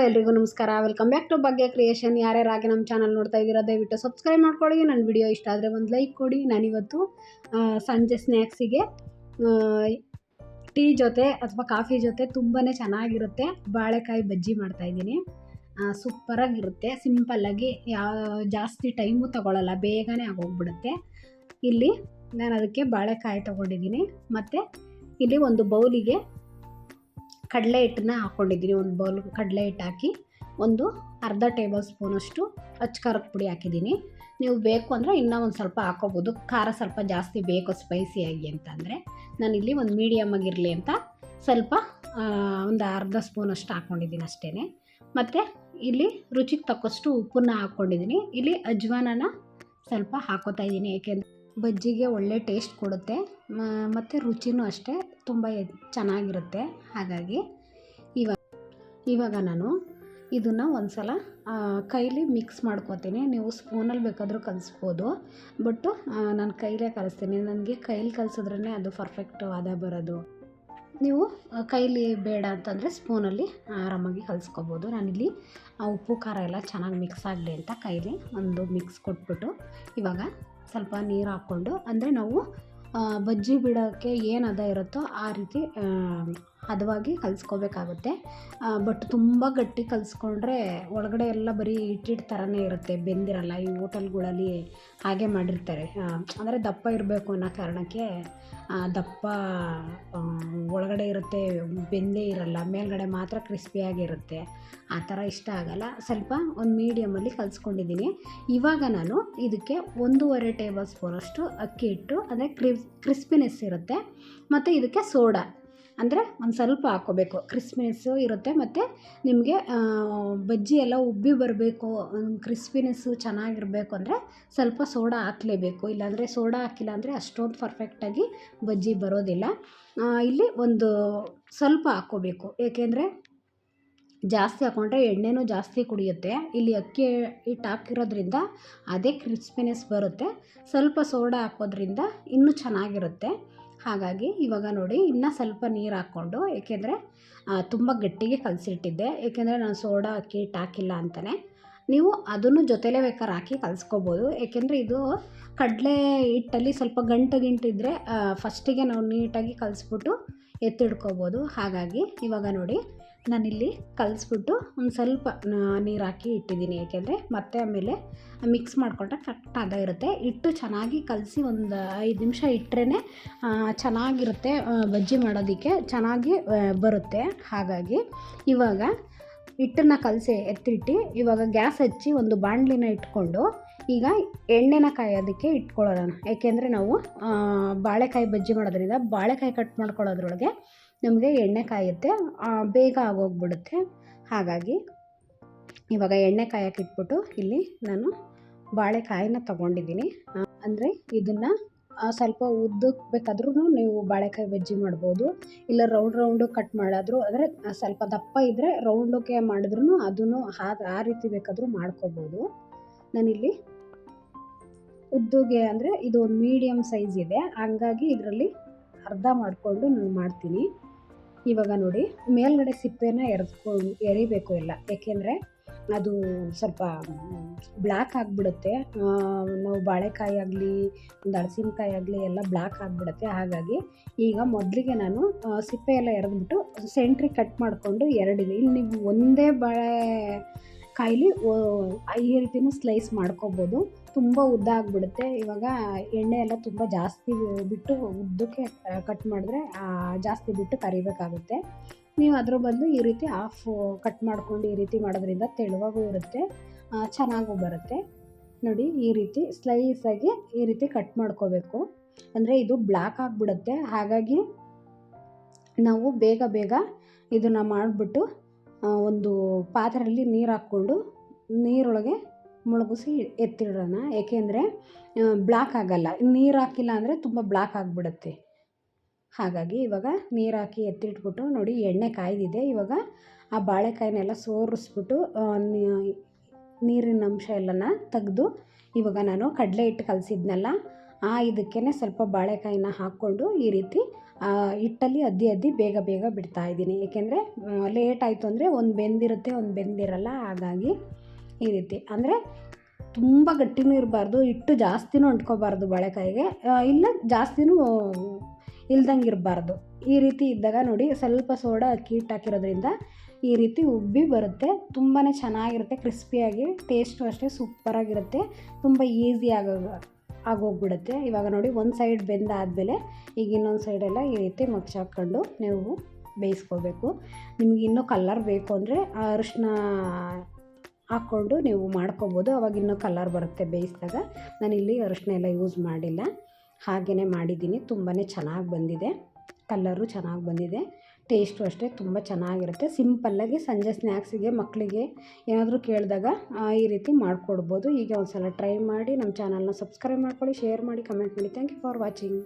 ಎಲ್ರಿಗೂ ನಮಸ್ಕಾರ. Welcome back to Bhagya creation. ಯಾರ್ಯಾರಾಗಿ ನಮ್ಮ ಚಾನಲ್ ನೋಡ್ತಾ ಇದ್ದೀರಾ ದಯವಿಟ್ಟು ಸಬ್ಸ್ಕ್ರೈಬ್ ಮಾಡ್ಕೊಳ್ಳಿ. ನನ್ನ ವಿಡಿಯೋ ಇಷ್ಟ ಆದರೆ ಒಂದು ಲೈಕ್ ಕೊಡಿ. ನಾನಿವತ್ತು ಸಂಜೆ ಸ್ನ್ಯಾಕ್ಸಿಗೆ ಟೀ ಜೊತೆ ಅಥವಾ ಕಾಫಿ ಜೊತೆ ತುಂಬಾ ಚೆನ್ನಾಗಿರುತ್ತೆ ಬಾಳೆಕಾಯಿ ಬಜ್ಜಿ ಮಾಡ್ತಾಯಿದ್ದೀನಿ. ಸೂಪರಾಗಿರುತ್ತೆ. ಸಿಂಪಲ್ಲಾಗಿ ಜಾಸ್ತಿ ಟೈಮು ತಗೊಳ್ಳಲ್ಲ, ಬೇಗನೆ ಆಗೋಗ್ಬಿಡುತ್ತೆ. ಇಲ್ಲಿ ನಾನು ಅದಕ್ಕೆ ಬಾಳೆಕಾಯಿ ತೊಗೊಂಡಿದ್ದೀನಿ. ಮತ್ತು ಇಲ್ಲಿ ಒಂದು ಬೌಲಿಗೆ ಕಡಲೆ ಹಿಟ್ಟನ್ನ ಹಾಕ್ಕೊಂಡಿದ್ದೀನಿ. ಒಂದು ಬೌಲ್ ಕಡಲೆ ಹಿಟ್ಟು ಹಾಕಿ ಒಂದು ಅರ್ಧ ಟೇಬಲ್ ಸ್ಪೂನಷ್ಟು ಅಚ್ಕಾರದ ಪುಡಿ ಹಾಕಿದ್ದೀನಿ. ನೀವು ಬೇಕು ಅಂದರೆ ಇನ್ನೂ ಒಂದು ಸ್ವಲ್ಪ ಹಾಕ್ಕೋಬೋದು. ಖಾರ ಸ್ವಲ್ಪ ಜಾಸ್ತಿ ಬೇಕು ಸ್ಪೈಸಿಯಾಗಿ ಅಂತಂದರೆ. ನಾನಿಲ್ಲಿ ಒಂದು ಮೀಡಿಯಮ್ ಆಗಿರಲಿ ಅಂತ ಸ್ವಲ್ಪ ಒಂದು ಅರ್ಧ ಸ್ಪೂನಷ್ಟು ಹಾಕ್ಕೊಂಡಿದ್ದೀನಿ ಅಷ್ಟೇ. ಮತ್ತು ಇಲ್ಲಿ ರುಚಿಗೆ ತಕ್ಕಷ್ಟು ಉಪ್ಪನ್ನು ಹಾಕ್ಕೊಂಡಿದ್ದೀನಿ. ಇಲ್ಲಿ ಅಜ್ವಾನನ ಸ್ವಲ್ಪ ಹಾಕ್ಕೋತಾ ಇದ್ದೀನಿ, ಏಕೆಂದರೆ ಬಜ್ಜಿಗೆ ಒಳ್ಳೆ ಟೇಸ್ಟ್ ಕೊಡುತ್ತೆ ಮತ್ತು ರುಚಿನೂ ಅಷ್ಟೇ ತುಂಬ ಚೆನ್ನಾಗಿರುತ್ತೆ. ಹಾಗಾಗಿ ಇವಾಗ ನಾನು ಇದನ್ನು ಒಂದು ಸಲ ಕೈಲಿ ಮಿಕ್ಸ್ ಮಾಡ್ಕೋತೀನಿ. ನೀವು ಸ್ಪೂನಲ್ಲಿ ಬೇಕಾದರೂ ಕಲಿಸ್ಬೋದು, ಬಟ್ಟು ನಾನು ಕೈಲೇ ಕಲಿಸ್ತೀನಿ. ನನಗೆ ಕೈಲಿ ಕಲಿಸಿದ್ರೇ ಅದು ಪರ್ಫೆಕ್ಟ್ ಆದ ಬರೋದು. ನೀವು ಕೈಲಿ ಬೇಡ ಅಂತಂದರೆ ಸ್ಪೂನಲ್ಲಿ ಆರಾಮಾಗಿ ಕಲಿಸ್ಕೋಬೋದು. ನಾನಿಲ್ಲಿ ಉಪ್ಪು ಖಾರ ಎಲ್ಲ ಚೆನ್ನಾಗಿ ಮಿಕ್ಸ್ ಆಗಲಿ ಅಂತ ಕೈಲಿ ಒಂದು ಮಿಕ್ಸ್ ಕೊಟ್ಬಿಟ್ಟು ಇವಾಗ ಸ್ವಲ್ಪ ನೀರು ಹಾಕ್ಕೊಂಡು, ಅಂದರೆ ನಾವು ಬಜ್ಜಿ ಬಿಡೋಕ್ಕೆ ಏನು ಹದ ಇರುತ್ತೋ ಆ ರೀತಿ ಹದವಾಗಿ ಕಲಿಸ್ಕೋಬೇಕಾಗುತ್ತೆ. ಬಟ್ ತುಂಬ ಗಟ್ಟಿ ಕಲಿಸ್ಕೊಂಡ್ರೆ ಒಳಗಡೆ ಎಲ್ಲ ಬರೀ ಹಿಟ್ಟಿಟ್ಟು ಥರನೇ ಇರುತ್ತೆ, ಬೆಂದಿರಲ್ಲ. ಈ ಹೋಟೆಲ್ಗಳಲ್ಲಿ ಹಾಗೆ ಮಾಡಿರ್ತಾರೆ, ಅಂದರೆ ದಪ್ಪ ಇರಬೇಕು ಅನ್ನೋ ಕಾರಣಕ್ಕೆ ದಪ್ಪ ಒಳಗಡೆ ಇರುತ್ತೆ, ಬೆಂದೇ ಇರಲ್ಲ, ಮೇಲ್ಗಡೆ ಮಾತ್ರ ಕ್ರಿಸ್ಪಿಯಾಗಿರುತ್ತೆ. ಆ ಥರ ಇಷ್ಟ ಆಗಲ್ಲ. ಸ್ವಲ್ಪ ಒಂದು ಮೀಡಿಯಮಲ್ಲಿ ಕಲಿಸ್ಕೊಂಡಿದ್ದೀನಿ. ಇವಾಗ ನಾನು ಇದಕ್ಕೆ 1.5 ಟೇಬಲ್ ಸ್ಪೂನಷ್ಟು ಅಕ್ಕಿ ಹಿಟ್ಟು, ಅಂದರೆ ಕ್ರಿಸ್ಪಿನೆಸ್ ಇರುತ್ತೆ. ಮತ್ತು ಇದಕ್ಕೆ ಸೋಡಾ ಅಂದರೆ ಒಂದು ಸ್ವಲ್ಪ ಹಾಕ್ಕೋಬೇಕು, ಕ್ರಿಸ್ಪಿನೆಸ್ಸು ಇರುತ್ತೆ. ಮತ್ತು ನಿಮಗೆ ಬಜ್ಜಿ ಎಲ್ಲ ಉಬ್ಬಿ ಬರಬೇಕು, ಕ್ರಿಸ್ಪಿನೆಸ್ಸು ಚೆನ್ನಾಗಿರಬೇಕು ಅಂದರೆ ಸ್ವಲ್ಪ ಸೋಡಾ ಹಾಕಲೇಬೇಕು. ಇಲ್ಲಾಂದರೆ ಸೋಡಾ ಹಾಕಿಲ್ಲ ಅಂದರೆ ಅಷ್ಟೊಂದು ಪರ್ಫೆಕ್ಟಾಗಿ ಬಜ್ಜಿ ಬರೋದಿಲ್ಲ. ಇಲ್ಲಿ ಒಂದು ಸ್ವಲ್ಪ ಹಾಕ್ಕೋಬೇಕು, ಏಕೆಂದರೆ ಜಾಸ್ತಿ ಹಾಕ್ಕೊಂಡ್ರೆ ಎಣ್ಣೆನೂ ಜಾಸ್ತಿ ಕುಡಿಯುತ್ತೆ. ಇಲ್ಲಿ ಅಕ್ಕಿ ಹಿಟ್ಟು ಹಾಕಿರೋದ್ರಿಂದ ಅದೇ ಕ್ರಿಸ್ಪಿನೆಸ್ ಬರುತ್ತೆ. ಸ್ವಲ್ಪ ಸೋಡಾ ಹಾಕೋದ್ರಿಂದ ಇನ್ನೂ ಚೆನ್ನಾಗಿರುತ್ತೆ. ಹಾಗಾಗಿ ಇವಾಗ ನೋಡಿ ಇನ್ನೂ ಸ್ವಲ್ಪ ನೀರು ಹಾಕ್ಕೊಂಡು, ಏಕೆಂದರೆ ತುಂಬ ಗಟ್ಟಿಗೆ ಕಲಸಿಟ್ಟಿದ್ದೆ, ಏಕೆಂದರೆ ನಾನು ಸೋಡಾ ಅಕ್ಕಿ ಹಿಟ್ಟು ಹಾಕಿಲ್ಲ ಅಂತಲೇ. ನೀವು ಅದನ್ನು ಜೊತೆಲೇ ಬೇಕಾದ್ರೆ ಹಾಕಿ ಕಲಿಸ್ಕೋಬೋದು, ಏಕೆಂದರೆ ಇದು ಕಡಲೆ ಹಿಟ್ಟಲ್ಲಿ ಸ್ವಲ್ಪ ಗಂಟಿದ್ರೆ ಫಸ್ಟಿಗೆ ನಾವು ನೀಟಾಗಿ ಕಲಿಸ್ಬಿಟ್ಟು ಎತ್ತಿಡ್ಕೋಬೋದು. ಹಾಗಾಗಿ ಇವಾಗ ನೋಡಿ ನಾನಿಲ್ಲಿ ಕಲಿಸ್ಬಿಟ್ಟು ಒಂದು ಸ್ವಲ್ಪ ನೀರು ಹಾಕಿ ಇಟ್ಟಿದ್ದೀನಿ, ಏಕೆಂದರೆ ಮತ್ತೆ ಆಮೇಲೆ ಮಿಕ್ಸ್ ಮಾಡಿಕೊಂಡ್ರೆ ಕರೆಕ್ಟ್ ಆದ ಇರುತ್ತೆ. ಹಿಟ್ಟು ಚೆನ್ನಾಗಿ ಕಲಸಿ ಒಂದು 5 ನಿಮಿಷ ಇಟ್ಟರೆ ಚೆನ್ನಾಗಿರುತ್ತೆ, ಬಜ್ಜಿ ಮಾಡೋದಕ್ಕೆ ಚೆನ್ನಾಗಿ ಬರುತ್ತೆ. ಹಾಗಾಗಿ ಇವಾಗ ಹಿಟ್ಟನ್ನು ಕಲಸಿ ಎತ್ತಿಟ್ಟು ಇವಾಗ ಗ್ಯಾಸ್ ಹಚ್ಚಿ ಒಂದು ಬಾಣಲಿನ ಇಟ್ಕೊಂಡು ಈಗ ಎಣ್ಣೆನ ಕಾಯೋದಕ್ಕೆ ಇಟ್ಕೊಳ್ಳೋಣ. ಏಕೆಂದರೆ ನಾವು ಬಾಳೆಕಾಯಿ ಬಜ್ಜಿ ಮಾಡೋದ್ರಿಂದ ಬಾಳೆಕಾಯಿ ಕಟ್ ಮಾಡ್ಕೊಳ್ಳೋದ್ರೊಳಗೆ ನಮಗೆ ಎಣ್ಣೆ ಕಾಯುತ್ತೆ, ಬೇಗ ಆಗೋಗ್ಬಿಡುತ್ತೆ. ಹಾಗಾಗಿ ಇವಾಗ ಎಣ್ಣೆ ಕಾಯಕ್ಕೆ ಇಟ್ಬಿಟ್ಟು ಇಲ್ಲಿ ನಾನು ಬಾಳೆಕಾಯಿನ ತೊಗೊಂಡಿದ್ದೀನಿ. ಅಂದರೆ ಇದನ್ನು ಸ್ವಲ್ಪ ಉದ್ದಕ್ಕೆ ಬೇಕಾದ್ರೂ ನೀವು ಬಾಳೆಕಾಯಿ ಬಜ್ಜಿ ಮಾಡ್ಬೋದು, ಇಲ್ಲ ರೌಂಡು ಕಟ್ ಮಾಡಿದ್ರು, ಅಂದರೆ ಸ್ವಲ್ಪ ದಪ್ಪ ಇದ್ದರೆ ರೌಂಡಕ್ಕೆ ಮಾಡಿದ್ರೂ ಅದನ್ನು ಆ ರೀತಿ ಬೇಕಾದರೂ ಮಾಡ್ಕೋಬೋದು. ನಾನಿಲ್ಲಿ ಉದ್ದುಗೆ ಅಂದರೆ ಇದು ಒಂದು ಮೀಡಿಯಮ್ ಸೈಜ್ ಇದೆ, ಹಂಗಾಗಿ ಇದರಲ್ಲಿ ಅರ್ಧ ಮಾಡಿಕೊಂಡು ನಾನು ಮಾಡ್ತೀನಿ. ಇವಾಗ ನೋಡಿ ಮೇಲ್ಗಡೆ ಸಿಪ್ಪೆನ ಎರಿಬೇಕು ಎಲ್ಲ, ಏಕೆಂದರೆ ಅದು ಸ್ವಲ್ಪ ಬ್ಲ್ಯಾಕ್ ಆಗಿಬಿಡುತ್ತೆ. ನಾವು ಬಾಳೆಕಾಯಿ ಆಗಲಿ ಒಂದು ಹಲಸಿನಕಾಯಿ ಆಗಲಿ ಎಲ್ಲ ಬ್ಲ್ಯಾಕ್ ಆಗಿಬಿಡುತ್ತೆ. ಹಾಗಾಗಿ ಈಗ ಮೊದಲಿಗೆ ನಾನು ಸಿಪ್ಪೆ ಎಲ್ಲ ಎರೆದ್ಬಿಟ್ಟು ಸೆಂಟ್ರಿಗೆ ಕಟ್ ಮಾಡಿಕೊಂಡು ಎರಡಿದೆ. ಇಲ್ಲಿ ನೀವು ಒಂದೇ ಬಾಳೆಕಾಯಿಲಿ ಈ ರೀತಿನೂ ಸ್ಲೈಸ್ ಮಾಡ್ಕೋಬೋದು, ತುಂಬ ಉದ್ದ ಆಗಿಬಿಡುತ್ತೆ. ಇವಾಗ ಎಣ್ಣೆ ಎಲ್ಲ ತುಂಬ ಜಾಸ್ತಿ ಬಿಟ್ಟು ಉದ್ದಕ್ಕೆ ಕಟ್ ಮಾಡಿದ್ರೆ ಜಾಸ್ತಿ ಬಿಟ್ಟು ಕರಿಬೇಕಾಗುತ್ತೆ. ನೀವು ಅದ್ರ ಬದಲು ಈ ರೀತಿ ಹಾಫ್ ಕಟ್ ಮಾಡ್ಕೊಂಡು ಈ ರೀತಿ ಮಾಡೋದ್ರಿಂದ ತೆಳುವಾಗೂ ಇರುತ್ತೆ, ಚೆನ್ನಾಗೂ ಬರುತ್ತೆ. ನೋಡಿ ಈ ರೀತಿ ಸ್ಲೈಸಾಗಿ ಈ ರೀತಿ ಕಟ್ ಮಾಡ್ಕೋಬೇಕು, ಅಂದರೆ ಇದು ಬ್ಲ್ಯಾಕ್ ಆಗಿಬಿಡುತ್ತೆ. ಹಾಗಾಗಿ ನಾವು ಬೇಗ ಇದನ್ನು ಮಾಡಿಬಿಟ್ಟು ಒಂದು ಪಾತ್ರೆಯಲ್ಲಿ ನೀರು ಹಾಕ್ಕೊಂಡು ನೀರೊಳಗೆ ಮುಳುಗಿಸಿ ಎತ್ತಿಡೋಣ, ಏಕೆಂದರೆ ಬ್ಲ್ಯಾಕ್ ಆಗಲ್ಲ. ನೀರು ಹಾಕಿಲ್ಲ ಅಂದರೆ ತುಂಬ ಬ್ಲ್ಯಾಕ್ ಆಗಿಬಿಡುತ್ತೆ. ಹಾಗಾಗಿ ಇವಾಗ ನೀರು ಹಾಕಿ ಎತ್ತಿಟ್ಬಿಟ್ಟು ನೋಡಿ ಎಣ್ಣೆ ಕಾಯ್ದಿದೆ. ಇವಾಗ ಆ ಬಾಳೆಕಾಯಿನೆಲ್ಲ ಸೋರಿಸ್ಬಿಟ್ಟು ನೀರಿನ ಅಂಶ ಎಲ್ಲನ ತೆಗೆದು ಇವಾಗ ನಾನು ಕಡಲೆ ಹಿಟ್ಟು ಕಲಸಿದ್ನಲ್ಲ ಇದಕ್ಕೇ ಸ್ವಲ್ಪ ಬಾಳೆಕಾಯಿನ ಹಾಕ್ಕೊಂಡು ಈ ರೀತಿ ಹಿಟ್ಟಲ್ಲಿ ಅದ್ದಿ ಬೇಗ ಬೇಗ ಬಿಡ್ತಾಯಿದ್ದೀನಿ. ಏಕೆಂದರೆ ಲೇಟ್ ಆಯಿತು ಅಂದರೆ ಒಂದು ಬೆಂದಿರುತ್ತೆ, ಒಂದು ಬೆಂದಿರಲ್ಲ. ಹಾಗಾಗಿ ಈ ರೀತಿ ಅಂದರೆ ತುಂಬ ಗಟ್ಟಿನೂ ಇರಬಾರ್ದು, ಹಿಟ್ಟು ಜಾಸ್ತಿನೂ ಅಂಟ್ಕೋಬಾರ್ದು ಬಾಳೆಕಾಯಿಗೆ, ಇಲ್ಲ ಜಾಸ್ತಿನೂ ಇಲ್ದಂಗೆ ಇರಬಾರ್ದು. ಈ ರೀತಿ ಇದ್ದಾಗ ನೋಡಿ, ಸ್ವಲ್ಪ ಸೋಡಾ ಅಕ್ಕಿ ಹಿಟ್ಟು ಹಾಕಿರೋದ್ರಿಂದ ಈ ರೀತಿ ಉಬ್ಬಿ ಬರುತ್ತೆ. ತುಂಬಾ ಚೆನ್ನಾಗಿರುತ್ತೆ, ಕ್ರಿಸ್ಪಿಯಾಗಿ. ಟೇಸ್ಟು ಅಷ್ಟೇ ಸೂಪರಾಗಿರುತ್ತೆ, ತುಂಬ ಈಸಿ ಆಗೋಗ್ಬಿಡುತ್ತೆ. ಇವಾಗ ನೋಡಿ, ಒಂದು ಸೈಡ್ ಬೆಂದಾದಮೇಲೆ ಈಗ ಇನ್ನೊಂದು ಸೈಡೆಲ್ಲ ಈ ರೀತಿ ಮಗ್ಚಾಕೊಂಡು ನೀವು ಬೇಯಿಸ್ಕೋಬೇಕು. ನಿಮ್ಗೆ ಇನ್ನೂ ಕಲ್ಲರ್ ಬೇಕು ಅಂದರೆ ಅರಿಶಿನ ಹಾಕ್ಕೊಂಡು ನೀವು ಮಾಡ್ಕೊಬೋದು, ಅವಾಗ ಇನ್ನೂ ಕಲರ್ ಬರುತ್ತೆ ಬೇಯಿಸಿದಾಗ. ನಾನಿಲ್ಲಿ ಅರಿಶಿನ ಎಲ್ಲ ಯೂಸ್ ಮಾಡಿಲ್ಲ, ಹಾಗೆಯೇ ಮಾಡಿದ್ದೀನಿ. ತುಂಬಾ ಚೆನ್ನಾಗಿ ಬಂದಿದೆ, ಕಲ್ಲರು ಚೆನ್ನಾಗಿ ಬಂದಿದೆ, ಟೇಸ್ಟು ಅಷ್ಟೇ ತುಂಬ ಚೆನ್ನಾಗಿರುತ್ತೆ. ಸಿಂಪಲ್ಲಾಗಿ ಸಂಜೆ ಸ್ನ್ಯಾಕ್ಸಿಗೆ ಮಕ್ಕಳಿಗೆ ಏನಾದರೂ ಕೇಳಿದಾಗ ಈ ರೀತಿ ಮಾಡಿಕೊಡ್ಬೋದು. ಈಗ ಒಂದು ಸಲ ಟ್ರೈ ಮಾಡಿ. ನಮ್ಮ ಚಾನಲ್ನ ಸಬ್ಸ್ಕ್ರೈಬ್ ಮಾಡ್ಕೊಳ್ಳಿ, ಶೇರ್ ಮಾಡಿ, ಕಮೆಂಟ್ ಮಾಡಿ. Thank you for watching.